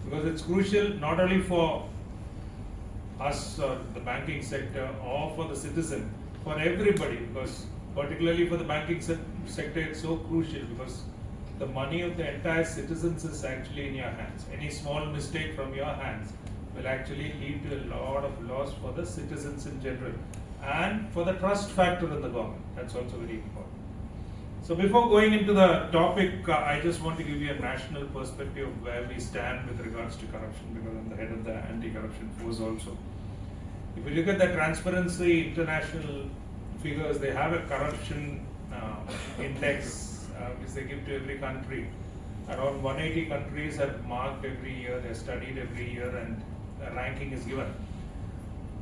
because it's crucial not only for us or the banking sector or for the citizen, for everybody, because particularly for the banking sector it's so crucial because the money of the entire citizens is actually in your hands. Any small mistake from your hands will actually lead to a lot of loss for the citizens in general and for the trust factor in the government. That's also very important. So before going into the topic, I just want to give you a national perspective of where we stand with regards to corruption, because I'm the head of the anti-corruption force also. If you look at the Transparency International figures, they have a corruption index which they give to every country. Around 180 countries are marked every year, they're studied every year, and a ranking is given.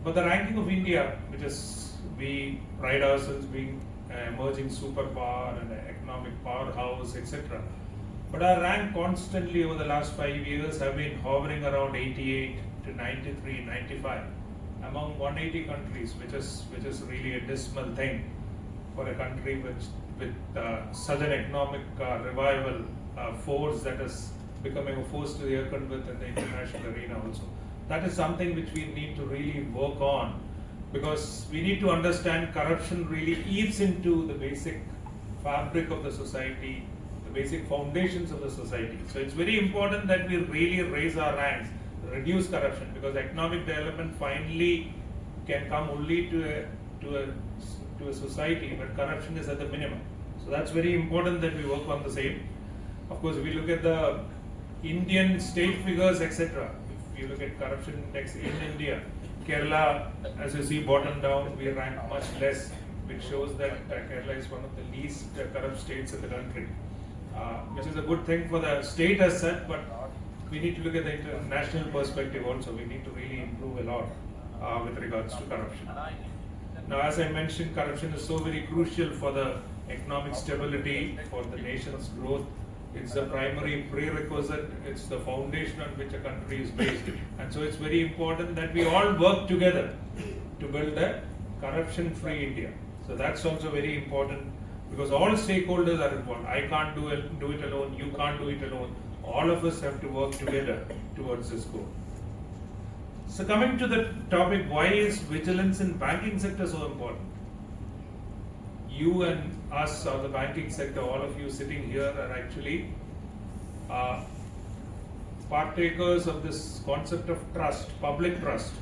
But the ranking of India, which is, we pride ourselves being emerging superpower and an economic powerhouse, etc. But our rank constantly over the last 5 years have been hovering around 88 to 93, 95 among 180 countries, which is really a dismal thing for a country with such an economic revival force that is becoming a force to be reckoned with in the international arena also. That is something which we need to really work on, because we need to understand corruption really eats into the basic fabric of the society, the basic foundations of the society. So it's very important that we really raise our ranks, reduce corruption, because economic development finally can come only to a society where corruption is at the minimum. So that's very important that we work on the same. Of course, if we look at the Indian state figures, etc., if you look at corruption index in India, Kerala, as you see bottom down, we rank much less, which shows that Kerala is one of the least corrupt states in the country, which is a good thing for the state as such, but we need to look at the international perspective also. We need to really improve a lot with regards to corruption. Now, as I mentioned, corruption is so very crucial for the economic stability, for the nation's growth. It's the primary prerequisite, it's the foundation on which a country is based. And so it's very important that we all work together to build a corruption-free India. So that's also very important, because all stakeholders are involved. I can't do it alone, you can't do it alone. All of us have to work together towards this goal. So coming to the topic, why is vigilance in banking sector so important? You and us, or the banking sector, all of you sitting here are actually partakers of this concept of trust, public trust.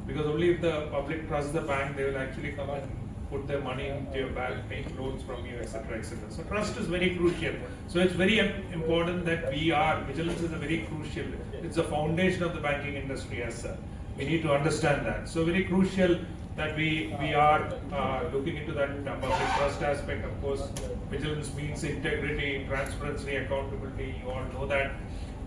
Because only if the public trusts the bank, they will actually come and put their money into your bank, take loans from you, etc., etc. So trust is very crucial. So it's very important that vigilance is a very crucial, it's the foundation of the banking industry as such. We need to understand that. So very crucial that we are looking into that public trust aspect. Of course, vigilance means integrity, transparency, accountability, you all know that.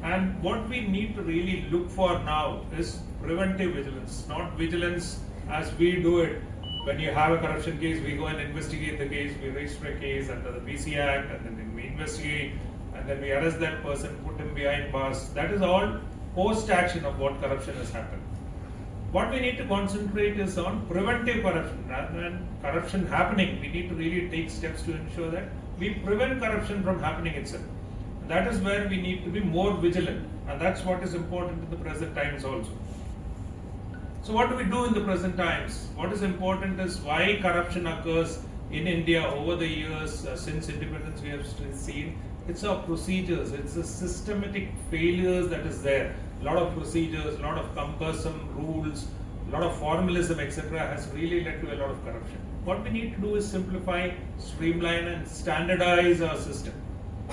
And what we need to really look for now is preventive vigilance, not vigilance as we do it. When you have a corruption case, we go and investigate the case, we register a case under the BC Act, and then we investigate, and then we arrest that person, put him behind bars. That is all post-action of what corruption has happened. What we need to concentrate is on preventive corruption. Rather than corruption happening, we need to really take steps to ensure that we prevent corruption from happening itself. And that is where we need to be more vigilant, and that's what is important in the present times also. So what do we do in the present times? What is important is why corruption occurs in India over the years since independence. We have seen it's our procedures, it's the systematic failures that is there. A lot of procedures, a lot of cumbersome rules, a lot of formalism, etc. has really led to a lot of corruption. What we need to do is simplify, streamline, and standardize our system.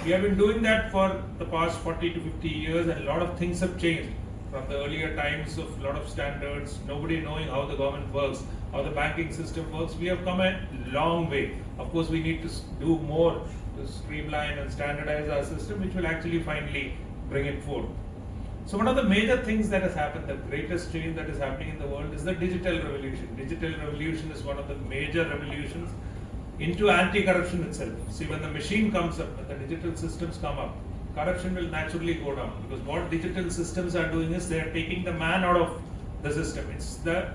We have been doing that for the past 40 to 50 years, and a lot of things have changed. From the earlier times of a lot of standards, nobody knowing how the government works, how the banking system works, we have come a long way. Of course, we need to do more to streamline and standardize our system, which will actually finally bring it forth. So one of the major things that has happened, the greatest change that is happening in the world is the digital revolution. Digital revolution is one of the major revolutions into anti-corruption itself. See, when the machine comes up, when the digital systems come up, corruption will naturally go down, because what digital systems are doing is they are taking the man out of the system. It's the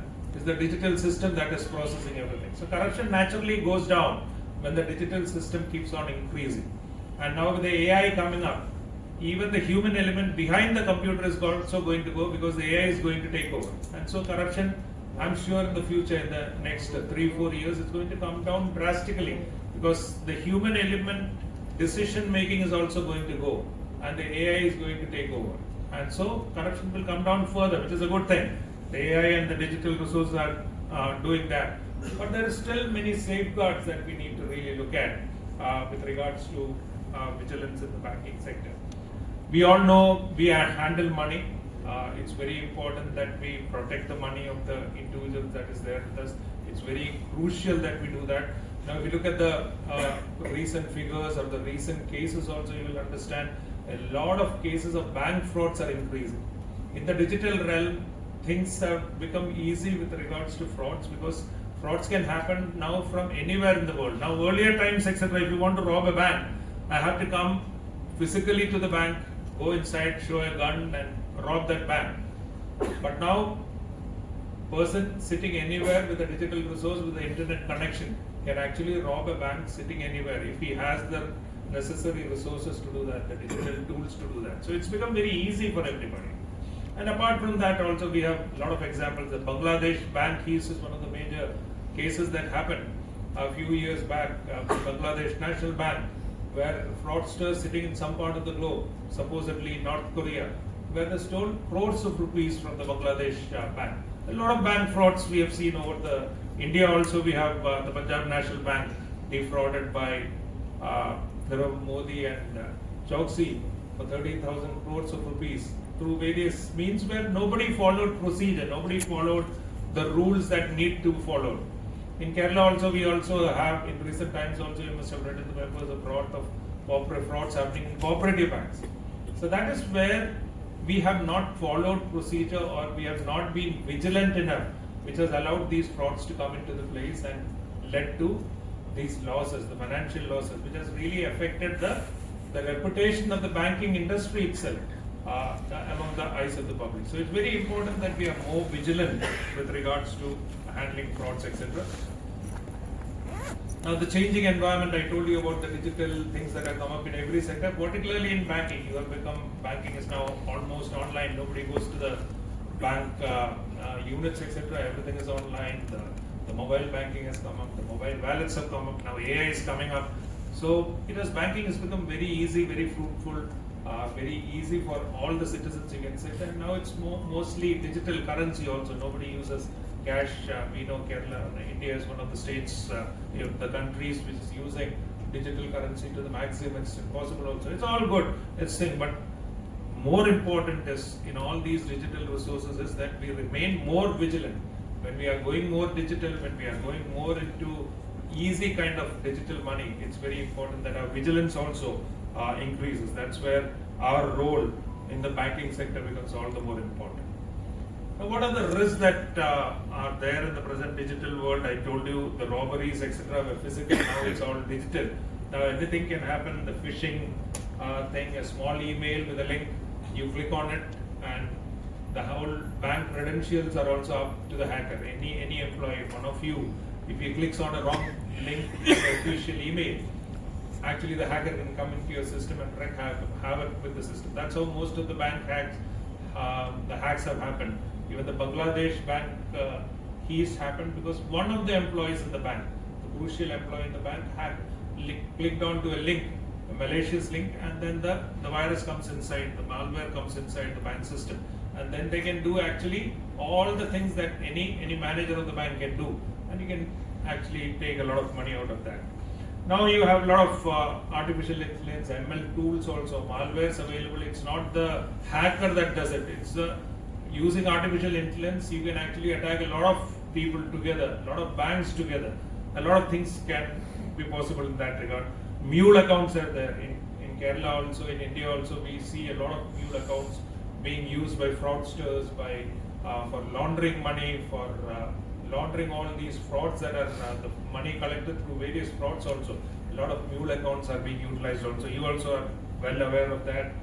digital system that is processing everything. So corruption naturally goes down when the digital system keeps on increasing. And now with the AI coming up, even the human element behind the computer is also going to go, because the AI is going to take over. And so corruption, I'm sure in the future, in the next 3-4 years, it's going to come down drastically, because the human element decision making is also going to go, and the AI is going to take over. And so corruption will come down further, which is a good thing. The AI and the digital resources are doing that. But there are still many safeguards that we need to really look at with regards to vigilance in the banking sector. We all know we handle money. It's very important that we protect the money of the individuals that is there with us. It's very crucial that we do that. Now, if you look at the recent figures or the recent cases also, you will understand a lot of cases of bank frauds are increasing. In the digital realm, things have become easy with regards to frauds, because frauds can happen now from anywhere in the world. Now, earlier times, etc., if you want to rob a bank, I have to come physically to the bank, go inside, show a gun and rob that bank. But now, person sitting anywhere with a digital resource, with the internet connection, can actually rob a bank sitting anywhere if he has the necessary resources to do that, the digital tools to do that. So it's become very easy for everybody. And apart from that, also we have a lot of examples. The Bangladesh bank heist is one of the major cases that happened a few years back. Bangladesh National Bank, where fraudsters sitting in some part of the globe, supposedly North Korea, where they stole crores of rupees from the Bangladesh bank. A lot of bank frauds we have seen over the India. Also, we have the Punjab National Bank defrauded by Nirav Modi and Chauksy for 13,000 crores of rupees through various means, where nobody followed procedure, nobody followed the rules that need to be followed. In Kerala also, we also have, in recent times also, you must have read in the papers, a fraud of corporate frauds happening in cooperative banks. So that is where we have not followed procedure, or we have not been vigilant enough, which has allowed these frauds to come into the place and led to these losses, the financial losses, which has really affected the reputation of the banking industry itself among the eyes of the public. So it's very important that we are more vigilant with regards to handling frauds, etc. Now, the changing environment, I told you about the digital things that have come up in every sector, particularly in banking. Banking is now almost online. Nobody goes to the bank units, etc. Everything is online. The mobile banking has come up. The mobile wallets have come up. Now, AI is coming up. So, banking has become very easy, very fruitful, very easy for all the citizens, you can say. And now it's mostly digital currency also. Nobody uses cash. We know Kerala, India is one of the states, the countries which is using digital currency to the maximum extent possible also. It's all good, it's thing, but more important is in all these digital resources is that we remain more vigilant. When we are going more digital, when we are going more into easy kind of digital money, it's very important that our vigilance also increases. That's where our role in the banking sector becomes all the more important. Now, what are the risks that are there in the present digital world? I told you the robberies, etc., were physical. Now it's all digital. Now anything can happen. The phishing thing, a small email with a link, you click on it, and the whole bank credentials are also up to the hacker. Any employee, one of you, if he clicks on a wrong link in the official email, actually the hacker can come into your system and wreak havoc with the system. That's how most of the bank hacks, the hacks have happened. Even the Bangladesh bank heist happened because one of the employees in the bank, the crucial employee in the bank, had clicked onto a link, a malicious link, and then the virus comes inside, the malware comes inside the bank system, and then they can do actually all the things that any manager of the bank can do, and you can actually take a lot of money out of that. Now you have a lot of artificial intelligence, ML tools also, malwares available. It's not the hacker that does it. It's using artificial intelligence, you can actually attack a lot of people together, a lot of banks together. A lot of things can be possible in that regard. Mule accounts are there. In Kerala also, in India also, we see a lot of mule accounts being used by fraudsters, for laundering money, for laundering all these frauds that are the money collected through various frauds also. A lot of mule accounts are being utilized also. You also are well aware of that.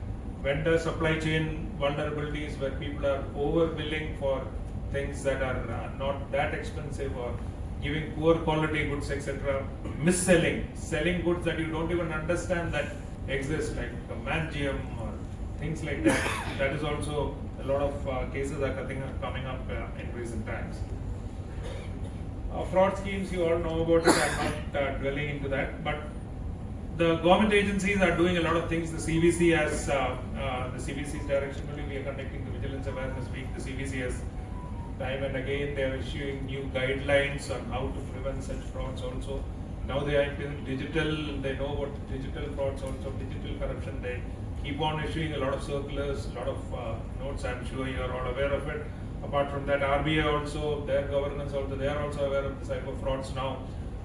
Vendor supply chain vulnerabilities, where people are overbilling for things that are not that expensive, or giving poor quality goods, etc. Mis-selling, selling goods that you don't even understand that exist, like Mangium or things like that. That is also a lot of cases are coming up in recent times. Fraud schemes, you all know about it. I'm not dwelling into that, but the government agencies are doing a lot of things. The CVC has the CVC's direction only we are conducting the Vigilance Awareness Week. The CVC has time and again they are issuing new guidelines on how to prevent such frauds also. Now they are into digital, they know what digital frauds also, digital corruption. They keep on issuing a lot of circulars, a lot of notes. I'm sure you are all aware of it. Apart from that, RBI also, their governance also, they are also aware of the cyber frauds now.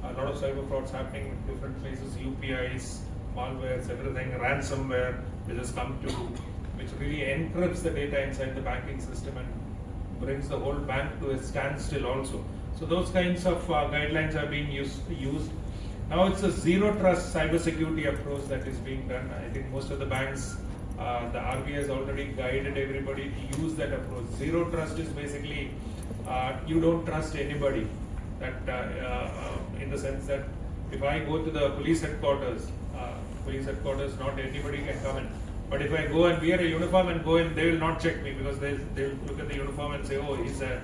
A lot of cyber frauds happening in different places, UPIs, malwares, everything, ransomware, which has come to, which really encrypts the data inside the banking system and brings the whole bank to a standstill also. So those kinds of guidelines are being used. Now it's a zero trust cybersecurity approach that is being done. I think most of the banks, the RBI has already guided everybody to use that approach. Zero trust is basically you don't trust anybody. That in the sense that if I go to the police headquarters, not anybody can come in. But if I go and wear a uniform and go in, they will not check me because they'll look at the uniform and say, oh, he's a